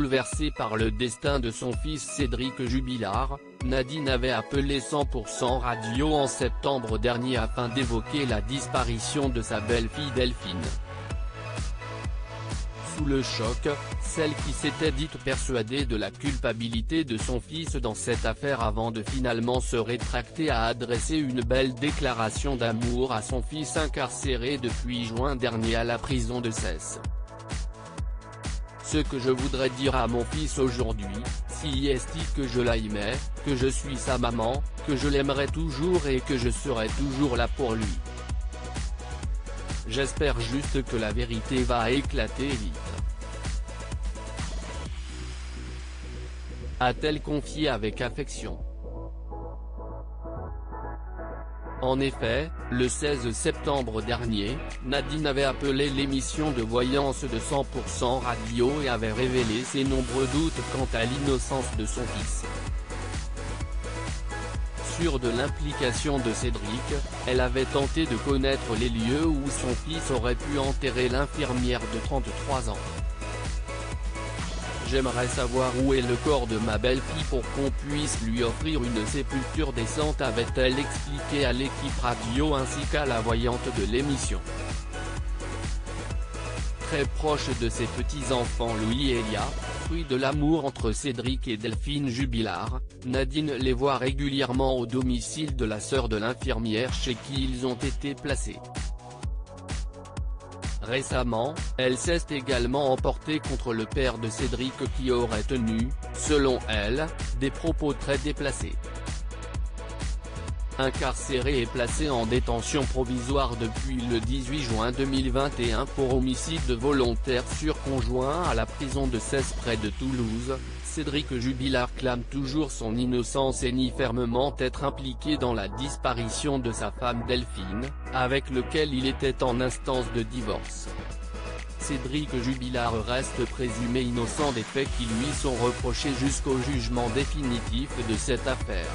bouleversée par le destin de son fils Cédric Jubilard, Nadine avait appelé 100% Radio en septembre dernier afin d'évoquer la disparition de sa belle-fille Delphine. Sous le choc, celle qui s'était dite persuadée de la culpabilité de son fils dans cette affaire avant de finalement se rétracter a adressé une belle déclaration d'amour à son fils incarcéré depuis juin dernier à la prison de Cesse. Ce que je voudrais dire à mon fils aujourd'hui, c'est que je l'aimais, que je suis sa maman, que je l'aimerai toujours et que je serai toujours là pour lui. J'espère juste que la vérité va éclater vite. A-t-elle confié avec affection. En effet, le 16 septembre dernier, Nadine avait appelé l'émission de voyance de 100% Radio et avait révélé ses nombreux doutes quant à l'innocence de son fils. Sûre de l'implication de Cédric, elle avait tenté de connaître les lieux où son fils aurait pu enterrer l'infirmière de 33 ans. J'aimerais savoir où est le corps de ma belle-fille pour qu'on puisse lui offrir une sépulture décente, avait-elle expliqué à l'équipe radio ainsi qu'à la voyante de l'émission. Très proche de ses petits-enfants Louis et Elia, fruit de l'amour entre Cédric et Delphine Jubilard, Nadine les voit régulièrement au domicile de la sœur de l'infirmière chez qui ils ont été placés. Récemment, elle s'est également emportée contre le père de Cédric qui aurait tenu, selon elle, des propos très déplacés. Incarcéré et placé en détention provisoire depuis le 18 juin 2021 pour homicide volontaire sur conjoint à la prison de Cesse près de Toulouse, Cédric Jubilard clame toujours son innocence et nie fermement être impliqué dans la disparition de sa femme Delphine, avec lequel il était en instance de divorce. Cédric Jubilard reste présumé innocent des faits qui lui sont reprochés jusqu'au jugement définitif de cette affaire.